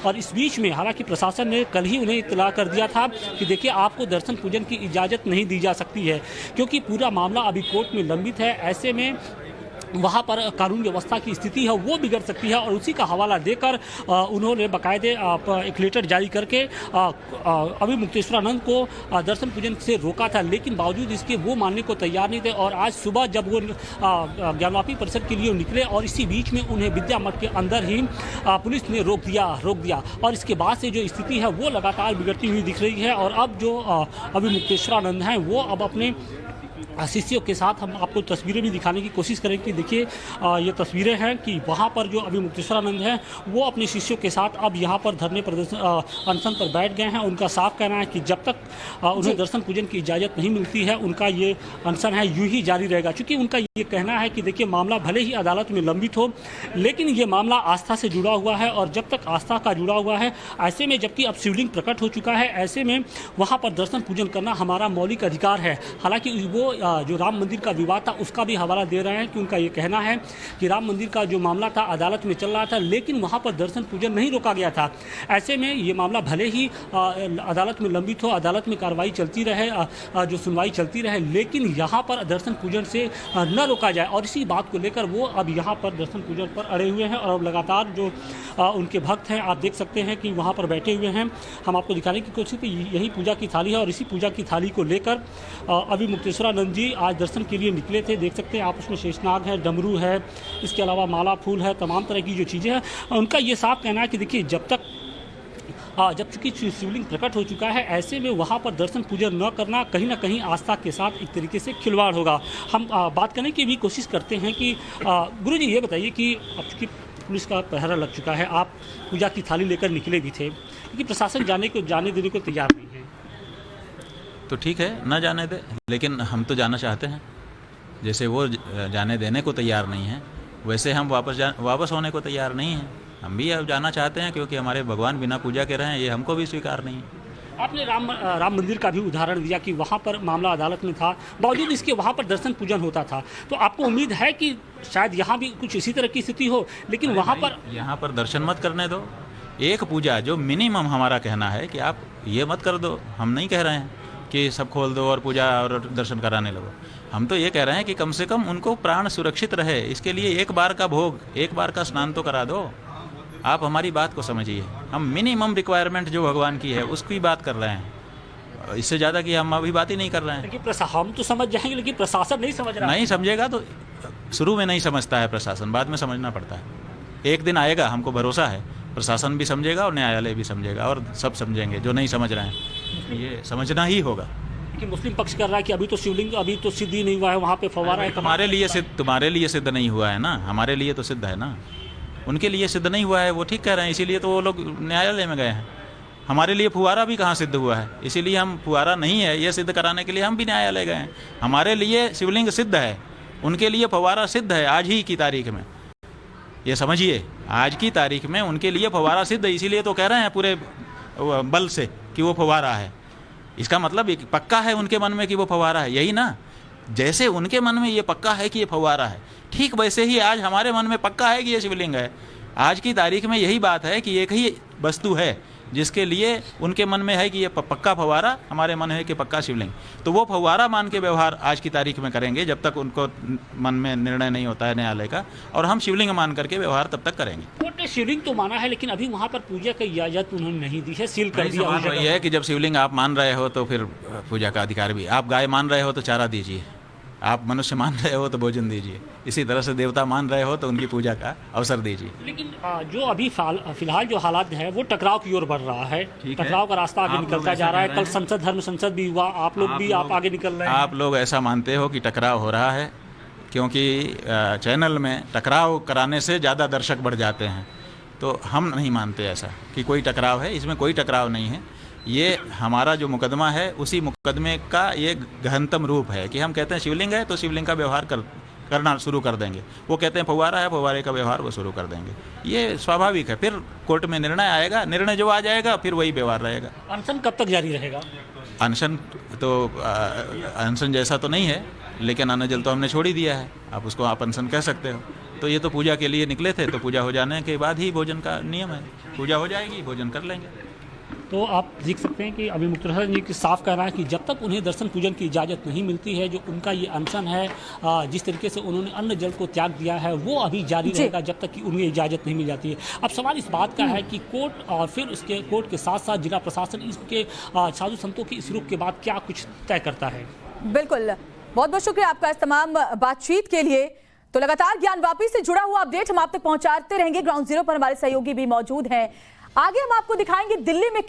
और इस बीच में हालांकि प्रशासन ने कल ही उन्हें इत्तला कर दिया था कि देखिए आपको दर्शन पूजन की इजाज़त नहीं दी जा सकती है, क्योंकि पूरा मामला अभी कोर्ट में लंबित है। ऐसे में वहाँ पर कानून व्यवस्था की स्थिति है वो बिगड़ सकती है, और उसी का हवाला देकर उन्होंने बाकायदे एक लेटर जारी करके अभी मुक्तेश्वरानंद को दर्शन पूजन से रोका था, लेकिन बावजूद इसके वो मानने को तैयार नहीं थे। और आज सुबह जब वो ज्ञानवापी परिसर के लिए निकले और इसी बीच में उन्हें विद्या मठ के अंदर ही पुलिस ने रोक दिया और इसके बाद से जो स्थिति है वो लगातार बिगड़ती हुई दिख रही है। और अब जो अभी मुक्तेश्वरानंद हैं वो अब अपने शिष्यों के साथ हम आपको तस्वीरें भी दिखाने की कोशिश करेंगे कि देखिए ये तस्वीरें हैं कि वहाँ पर जो अभी मुक्तेश्वरानंद हैं वो अपने शिष्यों के साथ अब यहाँ पर धरने प्रदर्शन अनशन पर बैठ गए हैं। उनका साफ कहना है कि जब तक उन्हें दर्शन पूजन की इजाज़त नहीं मिलती है उनका ये अनशन है यूँ ही जारी रहेगा। चूँकि उनका ये कहना है कि देखिए मामला भले ही अदालत में लंबित हो, लेकिन ये मामला आस्था से जुड़ा हुआ है, और जब तक आस्था का जुड़ा हुआ है ऐसे में जबकि अब शिवलिंग प्रकट हो चुका है, ऐसे में वहाँ पर दर्शन पूजन करना हमारा मौलिक अधिकार है। हालांकि वो जो राम मंदिर का विवाद था उसका भी हवाला दे रहे हैं कि उनका ये कहना है कि राम मंदिर का जो मामला था अदालत में चल रहा था, लेकिन वहाँ पर दर्शन पूजन नहीं रोका गया था। ऐसे में ये मामला भले ही अदालत में लंबित हो, अदालत में कार्रवाई चलती रहे, जो सुनवाई चलती रहे, लेकिन यहाँ पर दर्शन पूजन से न रोका जाए। और इसी बात को लेकर वो अब यहाँ पर दर्शन पूजन पर अड़े हुए हैं, और अब लगातार जो उनके भक्त हैं आप देख सकते हैं कि वहाँ पर बैठे हुए हैं। हम आपको दिखाने की कोशिश की यही पूजा की थाली है, और इसी पूजा की थाली को लेकर अभी मुक्तेश्वरानंद जी आज दर्शन के लिए निकले थे। देख सकते हैं आप उसमें शेषनाग है, डमरू है, इसके अलावा माला फूल है, तमाम तरह की जो चीज़ें हैं। उनका ये साफ कहना है कि देखिए जब चूँकि शिवलिंग प्रकट हो चुका है, ऐसे में वहाँ पर दर्शन पूजन न करना कहीं ना कहीं आस्था के साथ एक तरीके से खिलवाड़ होगा। हम बात करने की भी कोशिश करते हैं कि गुरुजी ये बताइए कि अब चूँकि पुलिस का पहरा लग चुका है, आप पूजा की थाली लेकर निकले भी थे, क्योंकि प्रशासन जाने देने को तैयार नहीं है। तो ठीक है, ना जाने दे, लेकिन हम तो जाना चाहते हैं। जैसे वो जाने देने को तैयार नहीं है, वैसे हम वापस होने को तैयार नहीं हैं। हम भी अब जाना चाहते हैं, क्योंकि हमारे भगवान बिना पूजा के रहें ये हमको भी स्वीकार नहीं है। आपने राम मंदिर का भी उदाहरण दिया कि वहाँ पर मामला अदालत में था, बावजूद इसके वहाँ पर दर्शन पूजन होता था। तो आपको उम्मीद है कि शायद यहाँ भी कुछ इसी तरह की स्थिति हो, लेकिन वहाँ पर यहाँ पर दर्शन मत करने दो। एक पूजा जो मिनिमम हमारा कहना है कि आप ये मत कर दो, हम नहीं कह रहे हैं कि सब खोल दो और पूजा और दर्शन कराने लगो। हम तो ये कह रहे हैं कि कम से कम उनको प्राण सुरक्षित रहे, इसके लिए एक बार का भोग, एक बार का स्नान तो करा दो। आप हमारी बात को समझिए, हम मिनिमम रिक्वायरमेंट जो भगवान की है उसकी बात कर रहे हैं, इससे ज़्यादा की हम अभी बात ही नहीं कर रहे हैं। लेकिन हम तो समझ जाएंगे, लेकिन प्रशासन नहीं समझ रहा। नहीं समझेगा तो शुरू में नहीं समझता है प्रशासन, बाद में समझना पड़ता है। एक दिन आएगा, हमको भरोसा है, प्रशासन भी समझेगा और न्यायालय भी समझेगा और सब समझेंगे। जो नहीं समझ रहे हैं ये समझना ही होगा। कि मुस्लिम पक्ष कर रहा है कि अभी तो शिवलिंग अभी तो सिद्ध ही नहीं हुआ है, वहाँ पे फव्वारा है। तुम्हारे लिए सिद्ध नहीं हुआ है ना, हमारे लिए तो सिद्ध है ना। उनके लिए सिद्ध नहीं हुआ है, वो ठीक कह रहे हैं, इसीलिए तो वो लोग न्यायालय में गए हैं। हमारे लिए फुवारा भी कहाँ सिद्ध हुआ है, इसीलिए हम फुवारा नहीं है ये सिद्ध कराने के लिए हम भी न्यायालय गए हैं। हमारे लिए शिवलिंग सिद्ध है, उनके लिए फव्वारा सिद्ध है आज ही की तारीख में। ये समझिए, आज की तारीख में उनके लिए फव्वारा सिद्ध है, इसीलिए तो कह रहे हैं पूरे बल से कि वो फव्वारा है। इसका मतलब एक पक्का है उनके मन में कि वो फव्वारा है, यही ना। जैसे उनके मन में ये पक्का है कि ये फव्वारा है, ठीक वैसे ही आज हमारे मन में पक्का है कि ये शिवलिंग है। आज की तारीख में यही बात है कि एक ही वस्तु है जिसके लिए उनके मन में है कि ये पक्का फव्वारा, हमारे मन है कि पक्का शिवलिंग। तो वो फव्वारा मान के व्यवहार आज की तारीख में करेंगे जब तक उनको मन में निर्णय नहीं होता है न्यायालय का, और हम शिवलिंग मान करके व्यवहार तब तक करेंगे। कोर्ट ने शिवलिंग तो माना है, लेकिन अभी वहाँ पर पूजा की इजाजत उन्होंने नहीं दी है, सील कर दिया। वही है कि जब शिवलिंग आप मान रहे हो तो फिर पूजा का अधिकार भी। आप गाय मान रहे हो तो चारा दीजिए, आप मनुष्य मान रहे हो तो भोजन दीजिए, इसी तरह से देवता मान रहे हो तो उनकी पूजा का अवसर दीजिए। लेकिन जो अभी फिलहाल जो हालात है वो टकराव की ओर बढ़ रहा है, टकराव का रास्ता आगे निकलता जा रहा है। कल संसद धर्म संसद भी हुआ, आप लोग भी आप आगे निकल रहे हैं। आप लोग ऐसा मानते हो कि टकराव हो रहा है, क्योंकि चैनल में टकराव कराने से ज़्यादा दर्शक बढ़ जाते हैं, तो हम नहीं मानते ऐसा कि कोई टकराव है। इसमें कोई टकराव नहीं है। ये हमारा जो मुकदमा है उसी मुकदमे का ये गहनतम रूप है कि हम कहते हैं शिवलिंग है तो शिवलिंग का व्यवहार करना शुरू कर देंगे। वो कहते हैं फव्वारा है, फव्वारे का व्यवहार वो शुरू कर देंगे। ये स्वाभाविक है। फिर कोर्ट में निर्णय आएगा, निर्णय जो आ जाएगा फिर वही व्यवहार रहेगा। अनशन कब तक जारी रहेगा? अनशन तो अनशन जैसा तो नहीं है, लेकिन अन्न जल तो हमने छोड़ ही दिया है। आप उसको आप अनशन कह सकते हो। तो ये तो पूजा के लिए निकले थे, तो पूजा हो जाने के बाद ही भोजन का नियम है। पूजा हो जाएगी, भोजन कर लेंगे। तो आप देख सकते हैं कि अभी मुख्तार जी की साफ कहना है कि जब तक उन्हें दर्शन पूजन की इजाज़त नहीं मिलती है, जो उनका ये अनशन है, जिस तरीके से उन्होंने अन्न जल को त्याग दिया है, वो अभी जारी रहेगा जब तक कि उन्हें इजाज़त नहीं मिल जाती है। अब सवाल इस बात का है कि कोर्ट और फिर उसके कोर्ट के साथ साथ जिला प्रशासन इसके साधु संतों की इस रुख के बाद क्या कुछ तय करता है। बिल्कुल, बहुत बहुत शुक्रिया आपका इस तमाम बातचीत के लिए। तो लगातार ज्ञानवापी से जुड़ा हुआ अपडेट हम आप तक पहुंचाते रहेंगे। ग्राउंड जीरो पर हमारे सहयोगी भी मौजूद हैं। आगे हम आपको दिखाएंगे दिल्ली में